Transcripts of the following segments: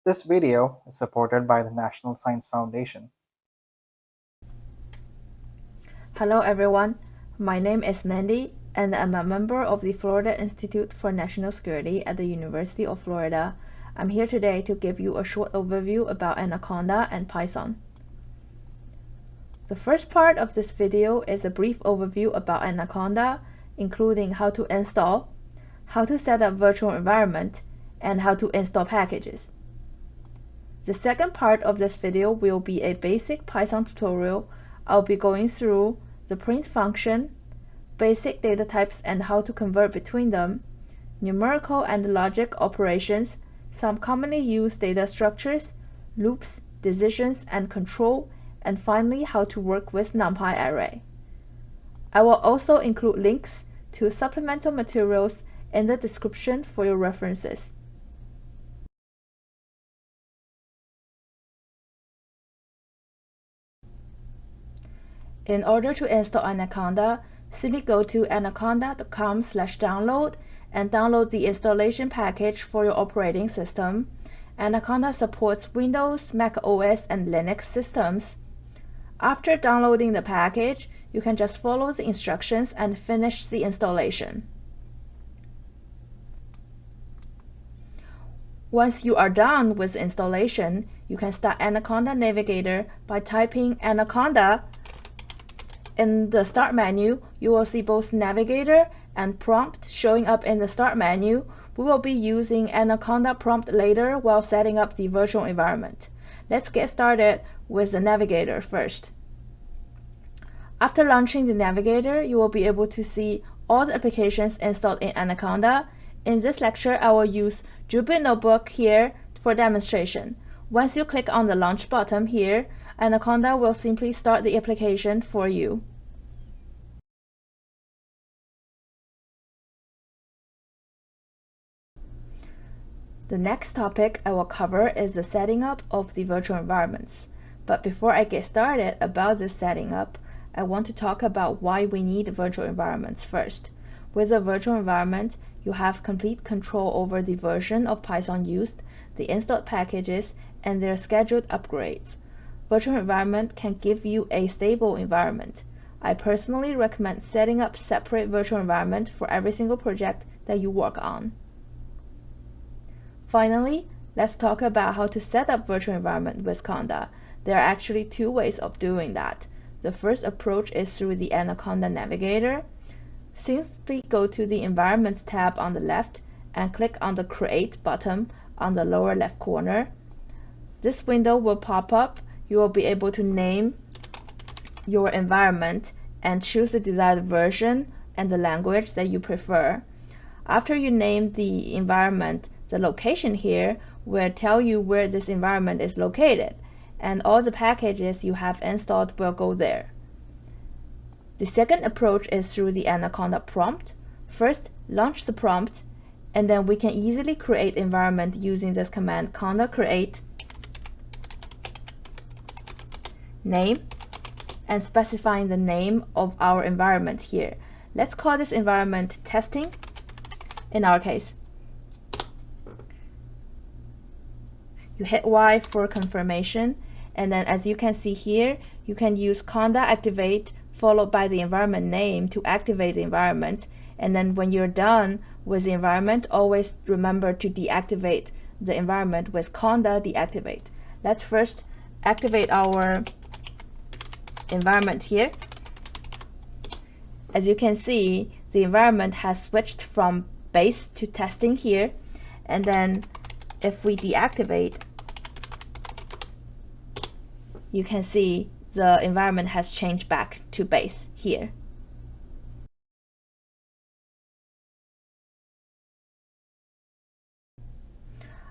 This video is supported by the National Science Foundation. Hello everyone, my name is Mandy and I'm a member of the Florida Institute for National Security at the University of Florida. I'm here today to give you a short overview about Anaconda and Python. The first part of this video is a brief overview about Anaconda, including how to install, how to set up virtual environment, and how to install packages. The second part of this video will be a basic Python tutorial. I'll be going through the print function, basic data types and how to convert between them, numerical and logic operations, some commonly used data structures, loops, decisions and control, and finally how to work with NumPy array. I will also include links to supplemental materials in the description for your references. In order to install Anaconda, simply go to anaconda.com/download and download the installation package for your operating system. Anaconda supports Windows, Mac OS, and Linux systems. After downloading the package, you can just follow the instructions and finish the installation. Once you are done with the installation, you can start Anaconda Navigator by typing Anaconda. In the Start menu, you will see both Navigator and Prompt showing up in the Start menu. We will be using Anaconda Prompt later while setting up the virtual environment. Let's get started with the Navigator first. After launching the Navigator, you will be able to see all the applications installed in Anaconda. In this lecture, I will use Jupyter Notebook here for demonstration. Once you click on the Launch button here, Anaconda will simply start the application for you. The next topic I will cover is the setting up of the virtual environments. But before I get started about this setting up, I want to talk about why we need virtual environments first. With a virtual environment, you have complete control over the version of Python used, the installed packages, and their scheduled upgrades. Virtual environment can give you a stable environment. I personally recommend setting up separate virtual environment for every single project that you work on. Finally, let's talk about how to set up virtual environment with Conda. There are actually two ways of doing that. The first approach is through the Anaconda Navigator. Simply go to the Environments tab on the left and click on the Create button on the lower left corner. This window will pop up. You will be able to name your environment and choose the desired version and the language that you prefer. After you name the environment, the location here will tell you where this environment is located, and all the packages you have installed will go there. The second approach is through the Anaconda prompt. First, launch the prompt, and then we can easily create environment using this command conda create name and specifying the name of our environment here. Let's call this environment testing in our case. You hit Y for confirmation, and then as you can see here, you can use conda activate followed by the environment name to activate the environment, and then when you're done with the environment, always remember to deactivate the environment with conda deactivate. Let's first activate our environment here. As you can see, the environment has switched from base to testing here, and then if we deactivate, you can see the environment has changed back to base here.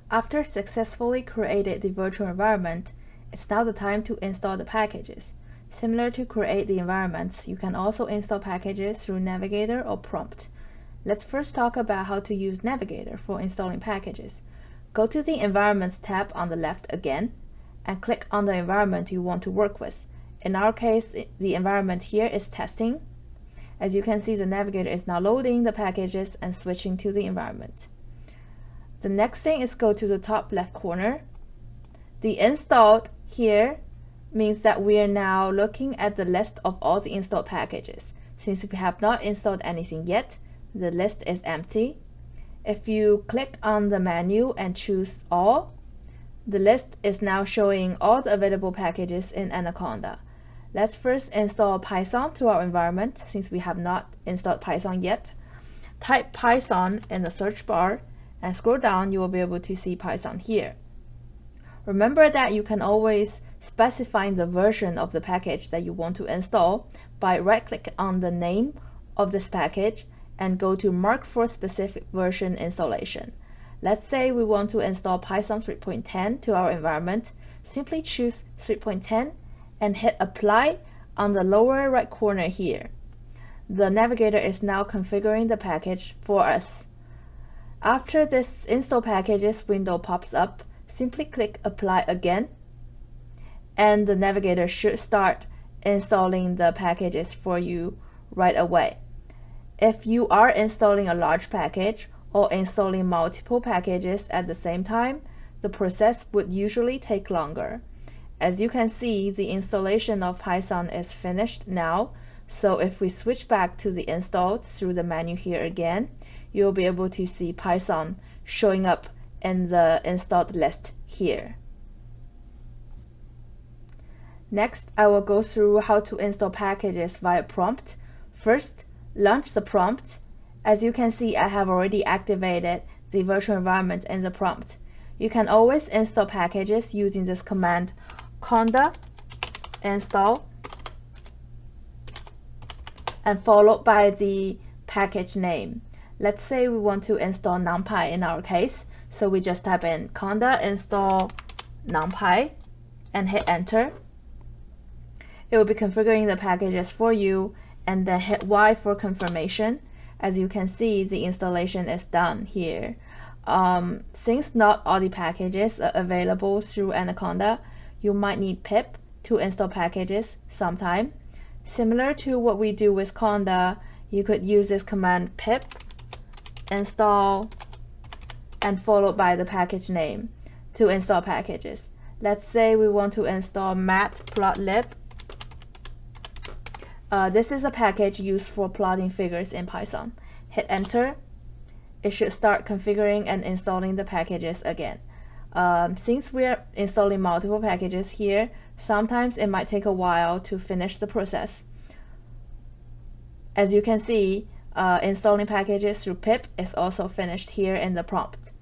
After successfully created the virtual environment, it's now the time to install the packages. Similar to create the environments, you can also install packages through Navigator or Prompt. Let's first talk about how to use Navigator for installing packages. Go to the Environments tab on the left again, and click on the environment you want to work with. In our case, the environment here is testing. As you can see, the Navigator is now loading the packages and switching to the environment. The next thing is go to the top left corner The installed here means that we are now looking at the list of all the installed packages. Since we have not installed anything yet, the list is empty. If you click on the menu and choose all, the list is now showing all the available packages in Anaconda. Let's first install Python to our environment since we have not installed Python yet. Type Python in the search bar and scroll down, you will be able to see Python here. Remember that you can always specify the version of the package that you want to install by right-click on the name of this package and go to Mark for Specific Version Installation. Let's say we want to install Python 3.10 to our environment. Simply choose 3.10 and hit Apply on the lower right corner here. The navigator is now configuring the package for us. After this Install Packages window pops up, simply click Apply again, and the navigator should start installing the packages for you right away. If you are installing a large package or installing multiple packages at the same time, the process would usually take longer. As you can see, the installation of Python is finished now, so if we switch back to the installed through the menu here again, you'll be able to see Python showing up in the installed list here. Next, I will go through how to install packages via prompt. First, launch the prompt. As you can see, I have already activated the virtual environment in the prompt. You can always install packages using this command, conda install, and followed by the package name. Let's say we want to install NumPy in our case, so we just type in conda install NumPy and hit enter. It will be configuring the packages for you, and then hit Y for confirmation. As you can see, the installation is done here. Since not all the packages are available through Anaconda, you might need pip to install packages sometime. Similar to what we do with conda, you could use this command pip install and followed by the package name to install packages. Let's say we want to install matplotlib. This is a package used for plotting figures in Python. Hit enter. It should start configuring and installing the packages again. Since we're installing multiple packages here, sometimes it might take a while to finish the process. As you can see, installing packages through pip is also finished here in the prompt.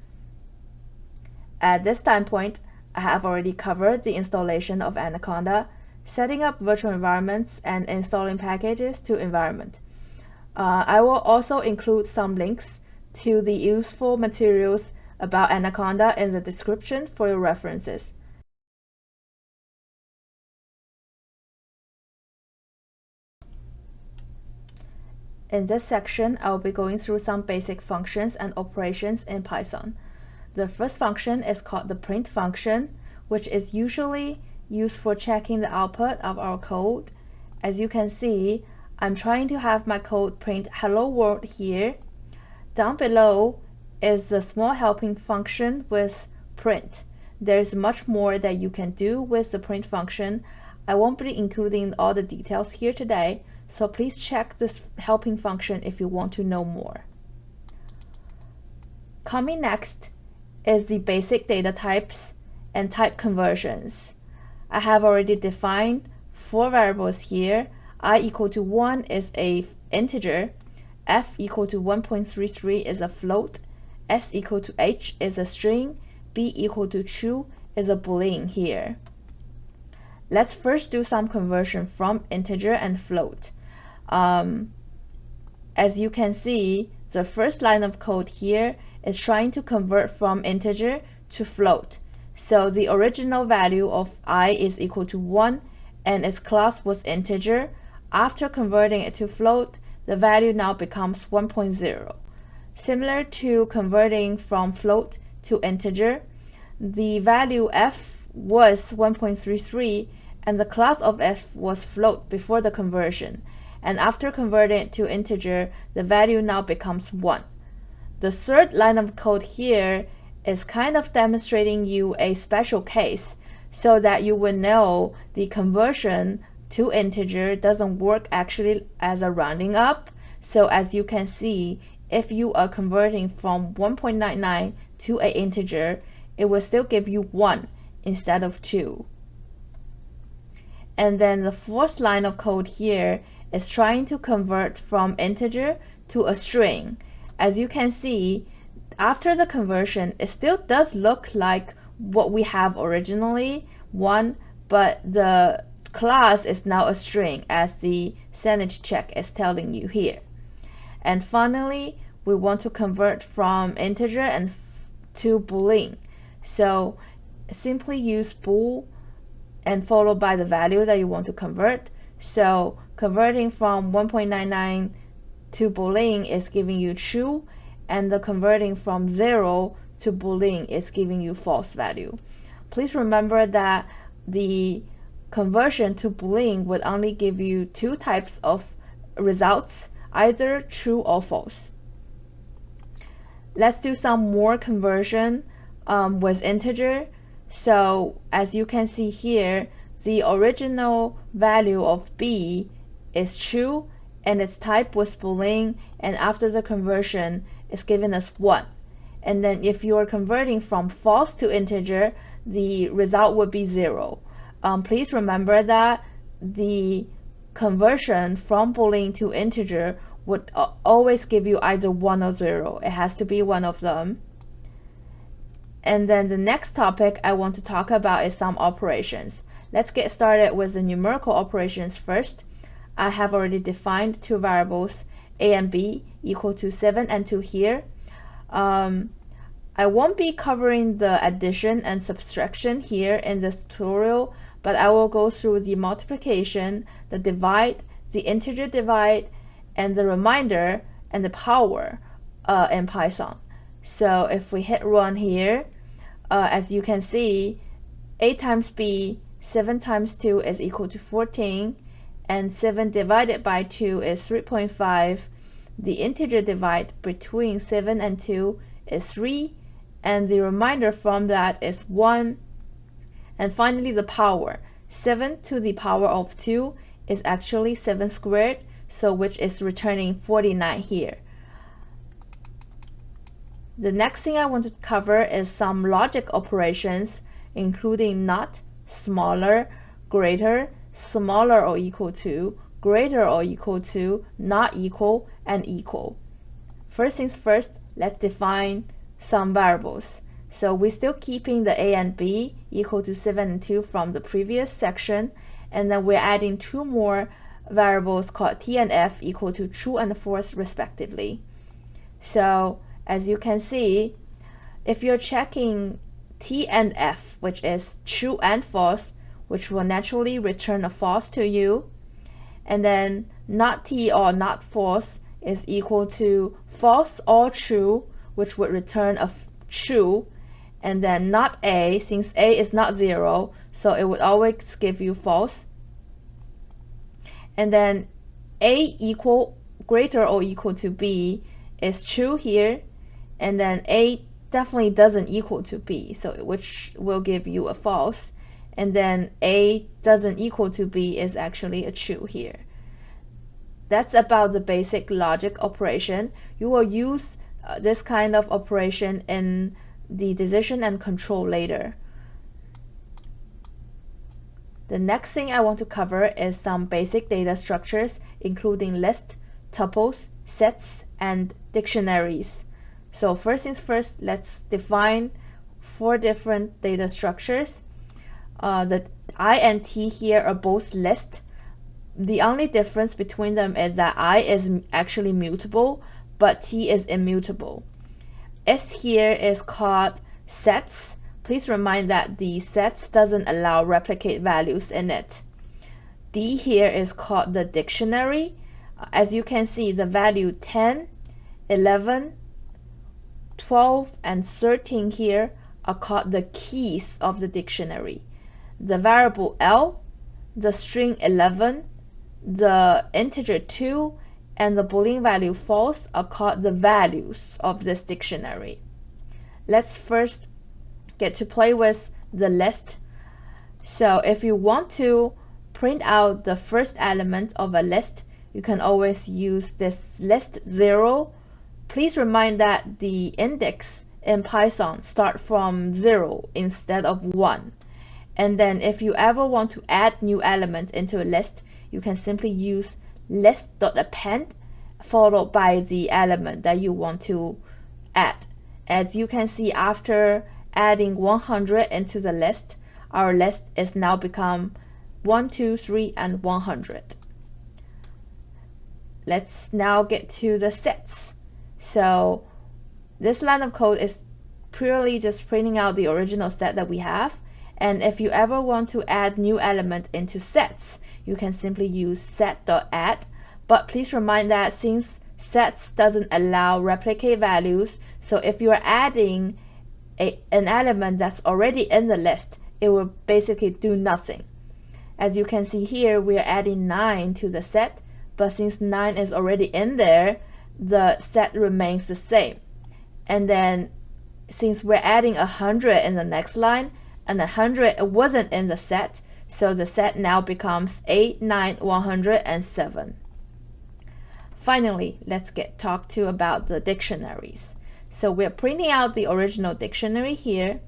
At this time point, I have already covered the installation of Anaconda, setting up virtual environments, and installing packages to environment. I will also include some links to the useful materials about Anaconda in the description for your references. In this section, I will be going through some basic functions and operations in Python. The first function is called the print function, which is usually used for checking the output of our code. As you can see, I'm trying to have my code print hello world here. Down below is the small helping function with print. There's much more that you can do with the print function. I won't be including all the details here today, so please check this helping function if you want to know more. Coming next is the basic data types and type conversions. I have already defined 4 variables here. I equal to 1 is a integer, f equal to 1.33 is a float, s equal to h is a string, b equal to true is a boolean here. Let's first do some conversion from integer and float. As you can see, the first line of code here is trying to convert from integer to float. So the original value of I is equal to 1 and its class was integer. After converting it to float, the value now becomes 1.0. Similar to converting from float to integer, the value f was 1.33 and the class of f was float before the conversion. And after converting it to integer, the value now becomes 1. The third line of code here is kind of demonstrating you a special case so that you will know the conversion to integer doesn't work actually as a rounding up. So as you can see, if you are converting from 1.99 to an integer, it will still give you 1 instead of 2. And then the fourth line of code here is trying to convert from integer to a string. As you can see, after the conversion, it still does look like what we have originally, 1, but the class is now a string, as the sanity check is telling you here. And finally, we want to convert from integer and to boolean. So simply use bool and followed by the value that you want to convert. So converting from 1.99 to boolean is giving you true, and the converting from 0 to boolean is giving you false value. Please remember that the conversion to boolean would only give you two types of results, either true or false. Let's do some more conversion with integer. So as you can see here, the original value of b is true and its type was boolean, and after the conversion it's giving us 1. And then if you are converting from false to integer, the result would be 0. Please remember that the conversion from boolean to integer would always give you either 1 or 0. It has to be one of them. And then the next topic I want to talk about is some operations. Let's get started with the numerical operations first. I have already defined two variables, a and b, equal to 7 and 2 here. I won't be covering the addition and subtraction here in this tutorial, but I will go through the multiplication, the divide, the integer divide, and the remainder and the power in Python. So if we hit run here, as you can see, a times b, 7 times 2 is equal to 14, and 7 divided by 2 is 3.5. The integer divide between 7 and 2 is 3, and the remainder from that is 1. And finally the power, 7 to the power of 2 is actually 7 squared, so which is returning 49 here. The next thing I want to cover is some logic operations, including not, smaller, greater, smaller or equal to, greater or equal to, not equal, and equal. First things first, let's define some variables. So we're still keeping the a and b equal to 7 and 2 from the previous section, and then we're adding two more variables called t and f equal to true and false respectively. So as you can see, if you're checking t and f, which is true and false, which will naturally return a false to you, and then not t or not false is equal to false or true, which would return a true, and then not a, since a is not 0, so it would always give you false. And then a equal greater or equal to b is true here, and then a definitely doesn't equal to b, so which will give you a false, and then a doesn't equal to b is actually a true here. That's about the basic logic operation. You will use this kind of operation in the decision and control later. The next thing I want to cover is some basic data structures, including lists, tuples, sets, and dictionaries. So first things first, let's define 4 different data structures. The I and T here are both lists. The only difference between them is that I is actually mutable, but T is immutable. S here is called sets. Please remind that the sets doesn't allow replicate values in it. D here is called the dictionary. As you can see, the value 10, 11, 12, and 13 here are called the keys of the dictionary. The variable L, the string 11, the integer 2, and the Boolean value false are called the values of this dictionary. Let's first get to play with the list. So if you want to print out the first element of a list, you can always use this list 0. Please remind that the index in Python start from 0 instead of 1. And then if you ever want to add new element into a list, you can simply use list.append followed by the element that you want to add. As you can see, after adding 100 into the list, our list is now become 1, 2, 3, and 100. Let's now get to the sets. So this line of code is purely just printing out the original set that we have. And if you ever want to add new element into sets, you can simply use set.add. But please remind that since sets doesn't allow replicate values, so if you are adding an element that's already in the list, it will basically do nothing. As you can see here, we are adding 9 to the set, but since 9 is already in there, the set remains the same. And then since we're adding 100 in the next line, and 100 wasn't in the set, so the set now becomes 8, 9, 107. Finally, let's talk to about the dictionaries. So we're printing out the original dictionary here,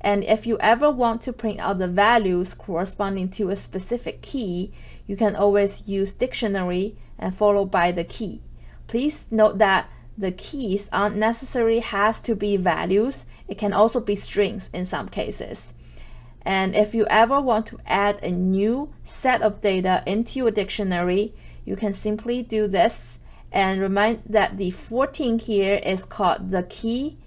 and if you ever want to print out the values corresponding to a specific key, you can always use dictionary and followed by the key. Please note that the keys aren't necessarily has to be values. It can also be strings in some cases. And if you ever want to add a new set of data into your dictionary, you can simply do this and remind that the 14 here is called the key,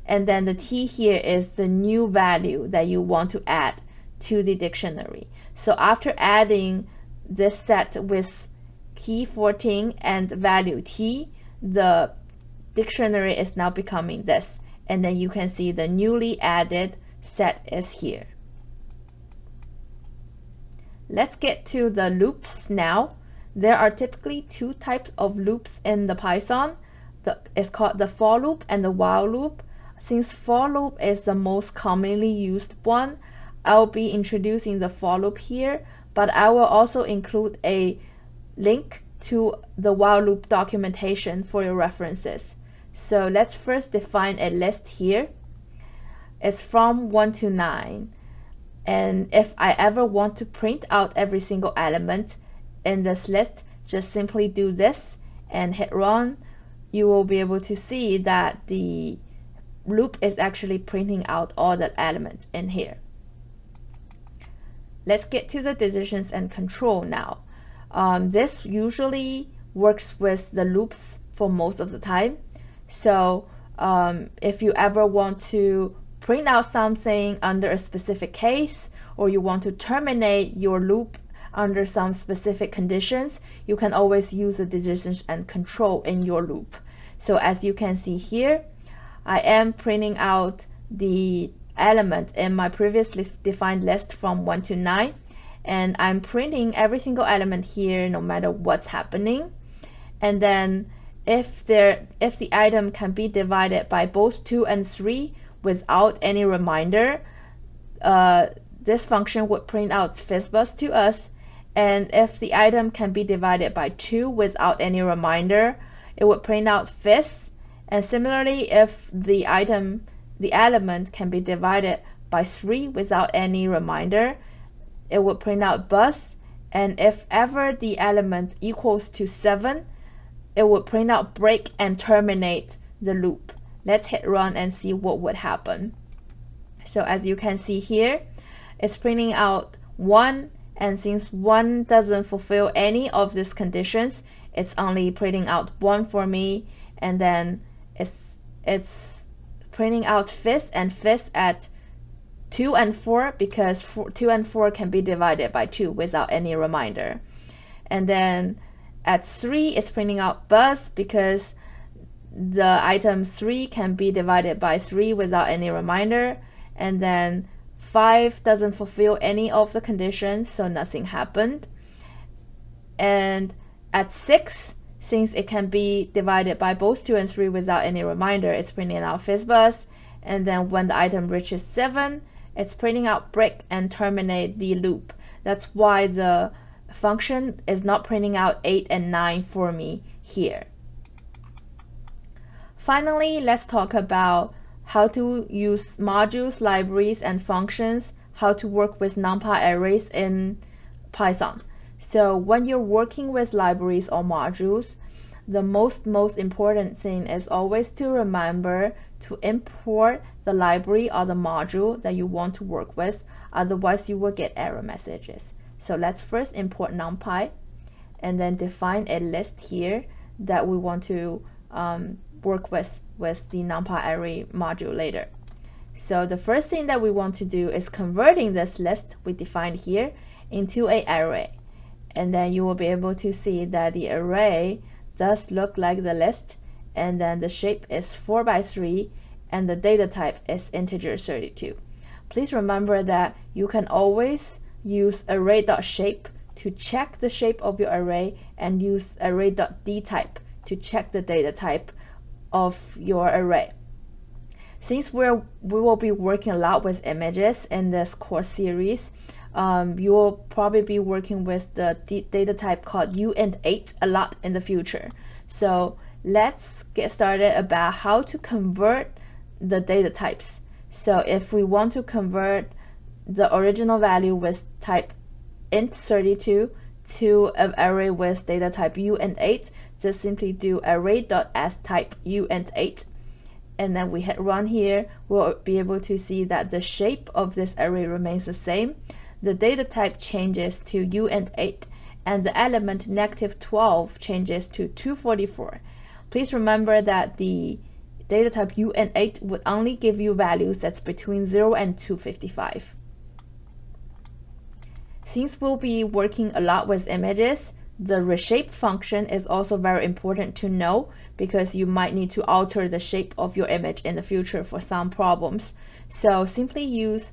and then the T here is the new value that you want to add to the dictionary. So after adding this set with key 14 and value T, the dictionary is now becoming this, and then you can see the newly added set is here. Let's get to the loops now. There are typically two types of loops in the Python. It's called the for loop and the while loop. Since for loop is the most commonly used one, I'll be introducing the for loop here, but I will also include a link to the while loop documentation for your references. So let's first define a list here. It's from 1 to 9. And if I ever want to print out every single element in this list, just simply do this and hit run. You will be able to see that the loop is actually printing out all the elements in here. Let's get to the decisions and control now. This usually works with the loops for most of the time. So if you ever want to print out something under a specific case, or you want to terminate your loop under some specific conditions, you can always use the decisions and control in your loop. So as you can see here, I am printing out the element in my previously defined list from 1 to 9, and I'm printing every single element here no matter what's happening. And then if the item can be divided by both 2 and 3 without any reminder, this function would print out FizzBuzz to us. And if the item can be divided by 2 without any reminder, it would print out Fizz. And similarly, if the element can be divided by 3 without any reminder, it would print out Buzz. And if ever the element equals to 7, it would print out break and terminate the loop. Let's hit run and see what would happen. So as you can see here, it's printing out 1, and since 1 doesn't fulfill any of these conditions, it's only printing out 1 for me, and then it's printing out Fizz and Fizz at 2 and 4 because 2 and 4 can be divided by 2 without any reminder. And then at 3, it's printing out Buzz because the item 3 can be divided by 3 without any reminder. And then 5 doesn't fulfill any of the conditions, so nothing happened. And at 6, since it can be divided by both 2 and 3 without any reminder, it's printing out FizzBuzz. And then when the item reaches 7, It's printing out break and terminate the loop. That's why the function is not printing out 8 and 9 for me here. Finally, let's talk about how to use modules, libraries, and functions, how to work with NumPy arrays in Python. So when you're working with libraries or modules, the most important thing is always to remember to import the library or the module that you want to work with, otherwise you will get error messages. So let's first import NumPy and then define a list here that we want to work with the NumPy array module later. So the first thing that we want to do is converting this list we defined here into an array. And then you will be able to see that the array does look like the list, and then the shape is 4 by 3 and the data type is integer 32. Please remember that you can always use array.shape to check the shape of your array and use array.dtype to check the data type of your array. Since we will be working a lot with images in this course series, you will probably be working with the data type called uint8 a lot in the future. So let's get started about how to convert the data types. So if we want to convert the original value with type int32 to an array with data type uint8, just simply do array.astype uint8, and then we hit run here. We'll be able to see that the shape of this array remains the same. The data type changes to uint8, and the element -12 changes to 244. Please remember that the data type uint8 would only give you values that's between 0 and 255. Since we'll be working a lot with images, the reshape function is also very important to know, because you might need to alter the shape of your image in the future for some problems. So simply use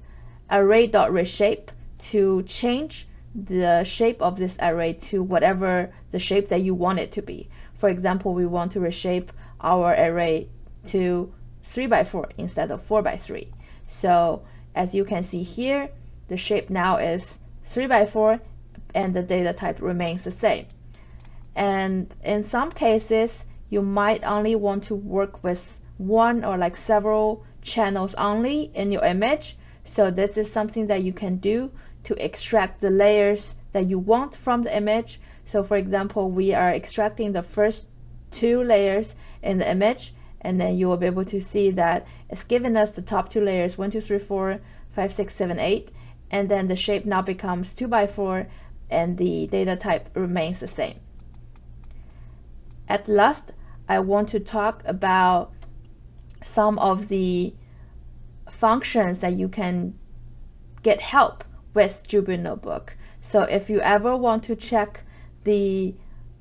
array.reshape to change the shape of this array to whatever the shape that you want it to be. For example, we want to reshape our array to 3 by 4 instead of 4 by 3. So as you can see here, the shape now is 3 by 4 and the data type remains the same. And in some cases, you might only want to work with one or like several channels only in your image. So this is something that you can do to extract the layers that you want from the image. So for example, we are extracting the first 2 layers in the image, and then you will be able to see that it's given us the top 2 layers, 1, 2, 3, 4, 5, 6, 7, 8, and then the shape now becomes 2 by 4 and the data type remains the same. At last, I want to talk about some of the functions that you can get help with Jupyter Notebook. So if you ever want to check the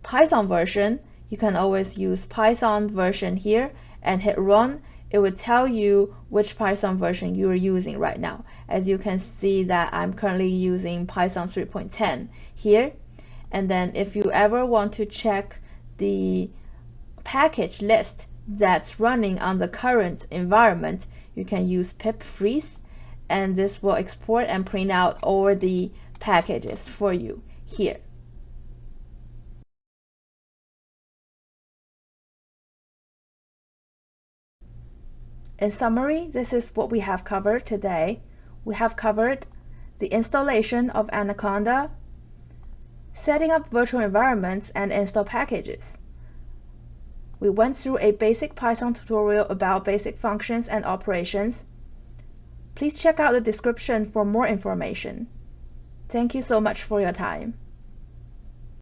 Python version, you can always use Python version here and hit run. It will tell you which Python version you are using right now. As you can see that I'm currently using Python 3.10 here. And then if you ever want to check the package list that's running on the current environment, you can use pip freeze, and this will export and print out all the packages for you here. In summary, this is what we have covered today. We have covered the installation of Anaconda, setting up virtual environments, and install packages. We went through a basic Python tutorial about basic functions and operations. Please check out the description for more information. Thank you so much for your time.